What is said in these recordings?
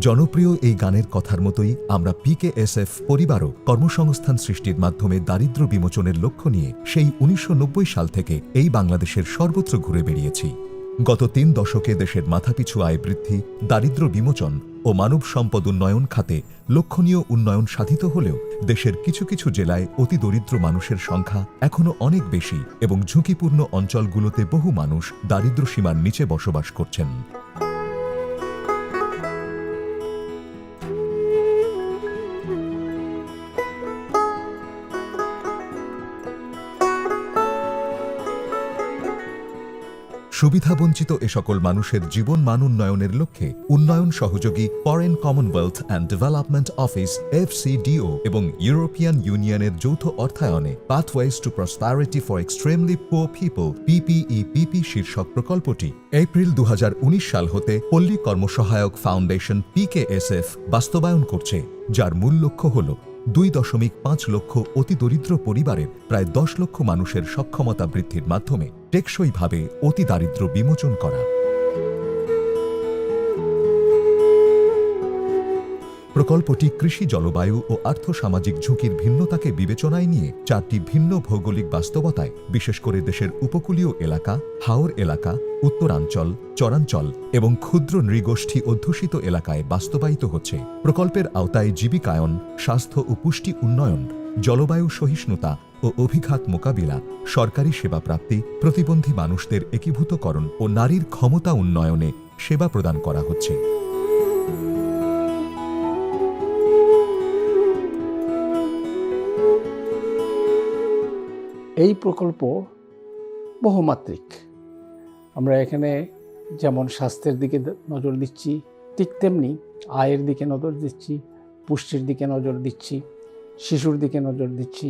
জনপ্রিয় এই গানের কথার মতোই আমরা পিকেএসএফ পরিবারও কর্মসংস্থান সৃষ্টির মাধ্যমে দারিদ্র্য বিমোচনের লক্ষ্য নিয়ে সেই ১৯৯০ সাল থেকে এই বাংলাদেশের সর্বত্র ঘুরে বেড়িয়েছি। গত ৩ দশকে দেশের মাথাপিছু আয় বৃদ্ধি, দারিদ্র্য বিমোচন ও মানব সম্পদ উন্নয়ন খাতে লক্ষণীয় উন্নয়ন সাধিত হলেও দেশের কিছু কিছু জেলায় অতি দরিদ্র মানুষের সংখ্যা এখনও অনেক বেশি এবং ঝুঁকিপূর্ণ অঞ্চলগুলোতে বহু মানুষ দারিদ্র্য সীমার নিচে বসবাস করছেন। সুবিধাবঞ্চিত এ সকল মানুষের জীবন মান উন্নয়নের লক্ষ্যে উন্নয়ন সহযোগী foreign commonwealth and development office FCDO এবং ইউরোপিয়ান ইউনিয়নের যৌথ অর্থায়নে pathways to prosperity for extremely poor people PPEPP শীর্ষক প্রকল্পটি এপ্রিল ২০১৯ সাল হতে পল্লী কর্মসহায়ক ফাউন্ডেশন PKSF বাস্তবায়ন করছে, যার মূল লক্ষ্য হল ২.৫ লক্ষ অতি দরিদ্র পরিবারের প্রায় ১০ লক্ষ মানুষের সক্ষমতা বৃদ্ধির মাধ্যমে টেকসইভাবে অতি দারিদ্র্য বিমোচন করা। প্রকল্পটি কৃষি, জলবায়ু ও আর্থসামাজিক ঝুঁকির ভিন্নতাকে বিবেচনায় নিয়ে ৪টি ভিন্ন ভৌগোলিক বাস্তবতায়, বিশেষ করে দেশের উপকূলীয় এলাকা, হাওর এলাকা, উত্তরাঞ্চল, চরাঞ্চল এবং ক্ষুদ্র নৃগোষ্ঠী অধ্যুষিত এলাকায় বাস্তবায়িত হচ্ছে। প্রকল্পের আওতায় জীবিকায়ন, স্বাস্থ্য ও পুষ্টি উন্নয়ন, জলবায়ু সহিষ্ণুতা ও অভিঘাত মোকাবিলা, সরকারি সেবা প্রাপ্তি, প্রতিবন্ধী মানুষদের একীভূতকরণ ও নারীর ক্ষমতা উন্নয়নে সেবা প্রদান করা হচ্ছে। এই প্রকল্প বহুমাত্রিক। আমরা এখানে যেমন স্বাস্থ্যের দিকে নজর দিচ্ছি, ঠিক তেমনি আয়ের দিকে নজর দিচ্ছি, পুষ্টির দিকে নজর দিচ্ছি, শিশুর দিকে নজর দিচ্ছি,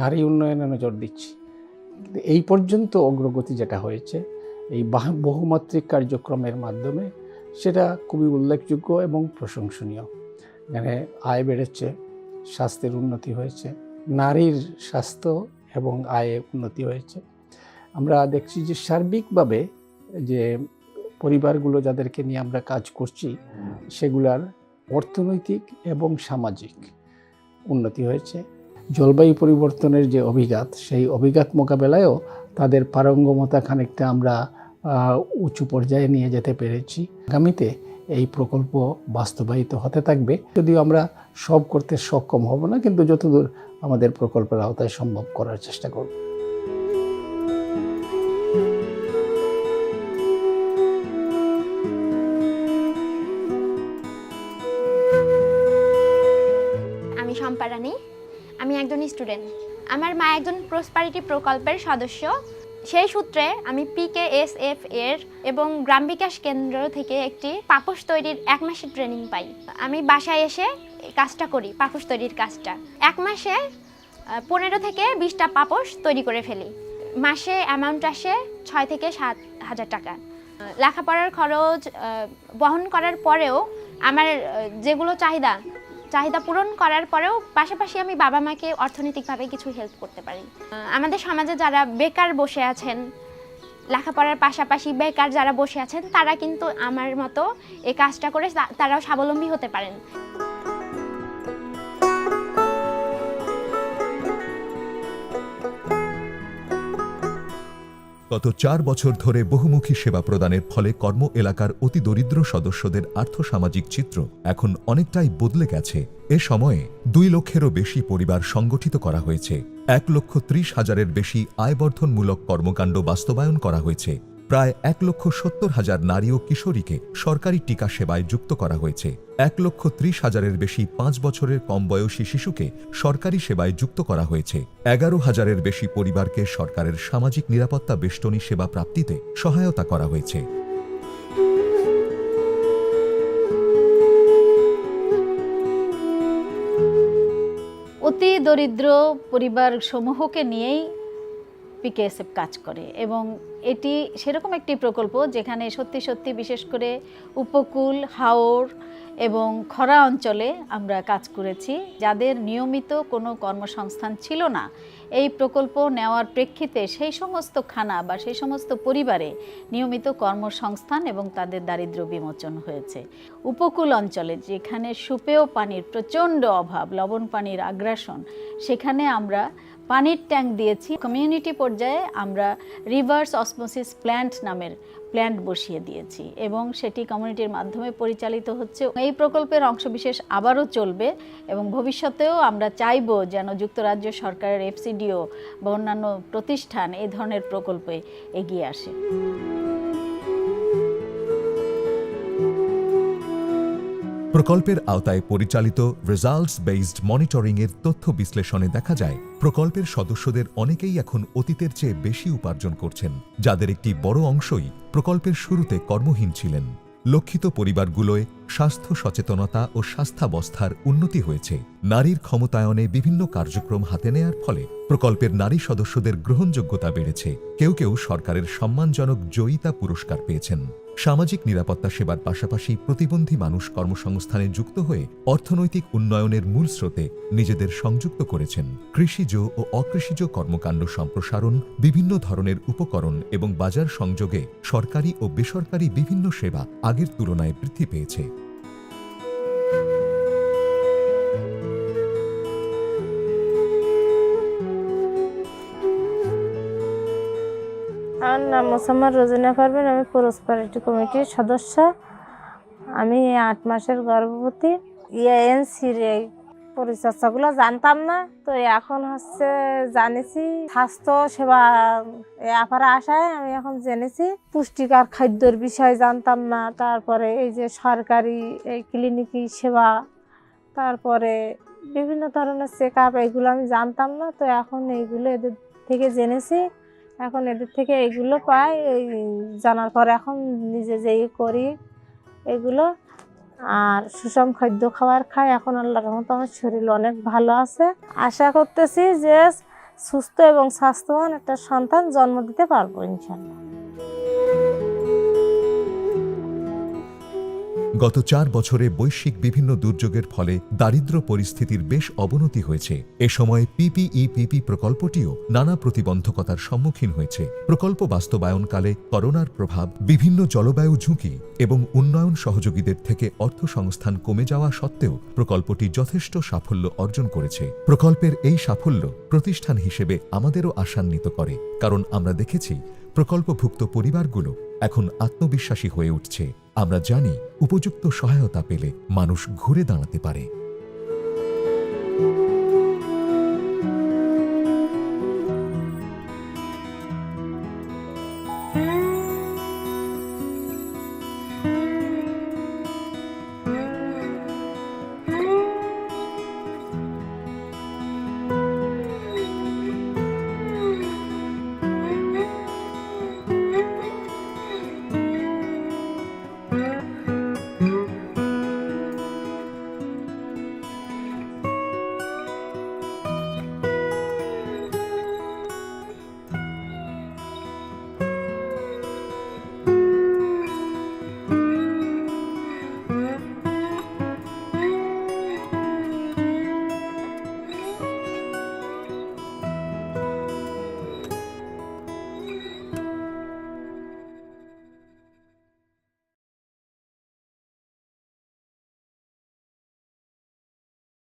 নারী উন্নয়নে নজর দিচ্ছি। কিন্তু এই পর্যন্ত অগ্রগতি যেটা হয়েছে এই বহুমাত্রিক কার্যক্রমের মাধ্যমে, সেটা খুবই উল্লেখযোগ্য এবং প্রশংসনীয়। এখানে আয় বেড়েছে, স্বাস্থ্যের উন্নতি হয়েছে, নারীর স্বাস্থ্য এবং আয়ে উন্নতি হয়েছে। আমরা দেখছি যে সার্বিকভাবে যে পরিবারগুলো যাদেরকে নিয়ে আমরা কাজ করছি, সেগুলার অর্থনৈতিক এবং সামাজিক উন্নতি হয়েছে। জলবায়ু পরিবর্তনের যে অভিঘাত, সেই অভিঘাত মোকাবেলায়ও তাদের পারঙ্গমতা খানিকটা আমরা উঁচু পর্যায়ে নিয়ে যেতে পেরেছি। আগামীতে এই প্রকল্প বাস্তবায়িত হতে থাকবে, যদিও আমরা সব করতে সক্ষম হব না, কিন্তু যতদূর আমাদের প্রকল্পের আওতায় সম্ভব করার চেষ্টা করব। আমি শম্পা রানী, আমি একজন স্টুডেন্ট। আমার মা একজন প্রসপারিটি প্রকল্পের সদস্য। সেই সূত্রে আমি PKSF এর এবং গ্রাম বিকাশ কেন্দ্র থেকে একটি পাপোশ তৈরির 1 মাসের ট্রেনিং পাই। আমি বাসায় এসে কাজটা করি, পাপোশ তৈরির কাজটা। 1 মাসে 15 থেকে 20টা পাপোশ তৈরি করে ফেলি। মাসে অ্যামাউন্ট আসে 6 থেকে 7 হাজার টাকা। লেখাপড়ার খরচ বহন করার পরেও আমার যেগুলো চাহিদা পূরণ করার পরেও পাশাপাশি আমি বাবা মাকে অর্থনৈতিকভাবে কিছু হেল্প করতে পারি। আমাদের সমাজে যারা বেকার বসে আছেন, লেখাপড়ার পাশাপাশি বেকার যারা বসে আছেন, তারা কিন্তু আমার মতো এই কাজটা করে তারাও স্বাবলম্বী হতে পারেন। গত 4 বছর ধরে বহুমুখী সেবা প্রদানের ফলে কর্ম এলাকার অতি দরিদ্র সদস্যদের আর্থসামাজিক চিত্র এখন অনেকটাই বদলে গেছে। এ সময়ে 2 লক্ষেরও বেশি পরিবার সংগঠিত করা হয়েছে। 1,30,000-এর বেশি আয়বর্ধনমূলক কর্মকাণ্ড বাস্তবায়ন করা হয়েছে। প্রায় 1,70,000 নারী ও কিশোরীকে সরকারি টিকা সেবায় যুক্ত করা হয়েছে। 1,30,000-এর বেশি 5 বছরের কম বয়সী শিশুকে সরকারি সেবায় যুক্ত করা হয়েছে। 11,000-এর বেশি পরিবারকে সরকারের সামাজিক নিরাপত্তা বেষ্টনী সেবা প্রাপ্তিতে সহায়তা করা হয়েছে। অতি দরিদ্র পরিবার সমূহকে নিয়েই PKSF কাজ করে এবং এটি সেরকম একটি প্রকল্প যেখানে সত্যি সত্যি বিশেষ করে উপকূল, হাওর এবং খরা অঞ্চলে আমরা কাজ করেছি। যাদের নিয়মিত কোনো কর্মসংস্থান ছিল না এই প্রকল্প নেওয়ার প্রেক্ষিতে সেই সমস্ত খানা বা সেই সমস্ত পরিবারে নিয়মিত কর্মসংস্থান এবং তাদের দারিদ্র্য বিমোচন হয়েছে। উপকূল অঞ্চলে যেখানে সুপেয় পানির প্রচণ্ড অভাব, লবণ পানির আগ্রাসন, সেখানে আমরা পানির ট্যাঙ্ক দিয়েছি। কমিউনিটি পর্যায়ে আমরা রিভার্স অসমোসিস প্ল্যান্ট নামের প্ল্যান্ট বসিয়ে দিয়েছি এবং সেটি কমিউনিটির মাধ্যমে পরিচালিত হচ্ছে। এই প্রকল্পের অংশবিশেষ আবারও চলবে এবং ভবিষ্যতেও আমরা চাইব যেন যুক্তরাজ্য সরকারের FCDO বা অন্যান্য প্রতিষ্ঠান এই ধরনের প্রকল্পে এগিয়ে আসে। প্রকল্পের আওতায় পরিচালিত রেজাল্টস বেসড মনিটরিং এর তথ্য বিশ্লেষণে দেখা যায় প্রকল্পের সদস্যদের অনেকেই এখন অতীতের চেয়ে বেশি উপার্জন করছেন, যাদের একটি বড় অংশই প্রকল্পের শুরুতে কর্মহীন ছিলেন। লক্ষিত পরিবারগুলোয় স্বাস্থ্য সচেতনতা ও স্বাস্থ্যাবস্থার উন্নতি হয়েছে। নারীর ক্ষমতায়নে বিভিন্ন কার্যক্রম হাতে নেয়ার ফলে প্রকল্পের নারী সদস্যদের গ্রহণযোগ্যতা বেড়েছে। কেউ কেউ সরকারের সম্মানজনক জয়িতা পুরস্কার পেয়েছেন। সামাজিক নিরাপত্তা সেবার পাশাপাশি প্রতিবন্ধী মানুষ কর্মসংস্থানে যুক্ত হয়ে অর্থনৈতিক উন্নয়নের মূল স্রোতে নিজেদের সংযুক্ত করেছেন। কৃষিজ ও অকৃষিজ কর্মকাণ্ড সম্প্রসারণ, বিভিন্ন ধরনের উপকরণ এবং বাজার সংযোগে সরকারি ও বেসরকারি বিভিন্ন সেবা আগের তুলনায় বৃদ্ধি পেয়েছে। আমার নাম মোসাম্মদ রোজিনা পারভিন, আমি প্রসপারিটি কমিটির সদস্য। আমি 8 মাসের গর্ভবতী। EINCর এই পরিচর্যাগুলো জানতাম না, তো এখন জানেছি। স্বাস্থ্য সেবা আপারা আশায় আমি এখন জেনেছি। পুষ্টিকর খাদ্যের বিষয় জানতাম না। তারপরে এই যে সরকারি এই ক্লিনিকি সেবা, তারপরে বিভিন্ন ধরনের চেক আপ, এগুলো আমি জানতাম না। তো এখন এইগুলো এদের থেকে জেনেছি। এখন এদের থেকে এগুলো পাই। এই জানার পরে এখন নিজে যেই করি এগুলো, আর সুষম খাদ্য খাই। এখন আল্লাহর রহমতে আমার শরীর অনেক ভালো আছে। আশা করতেছি যে সুস্থ এবং স্বাস্থ্যবান একটা সন্তান জন্ম দিতে পারবো ইনশাআল্লাহ। গত 4 বছরে বৈশ্বিক বিভিন্ন দুর্যোগের ফলে দারিদ্র্য পরিস্থিতির বেশ অবনতি হয়েছে। এ সময় PPEPP প্রকল্পটিও নানা প্রতিবন্ধকতার সম্মুখীন হয়েছে। প্রকল্প বাস্তবায়নকালে করোনার প্রভাব, বিভিন্ন জলবায়ু ঝুঁকি এবং উন্নয়ন সহযোগীদের থেকে অর্থ সংস্থান কমে যাওয়া সত্ত্বেও প্রকল্পটি যথেষ্ট সাফল্য অর্জন করেছে। প্রকল্পের এই সাফল্য প্রতিষ্ঠান হিসেবে আমাদেরও আশান্বিত করে, কারণ আমরা দেখেছি প্রকল্পভুক্ত পরিবারগুলো এখন আত্মবিশ্বাসী হয়ে উঠছে। আমরা জানি উপযুক্ত সহায়তা পেলে মানুষ ঘুরে দাঁড়াতে পারে।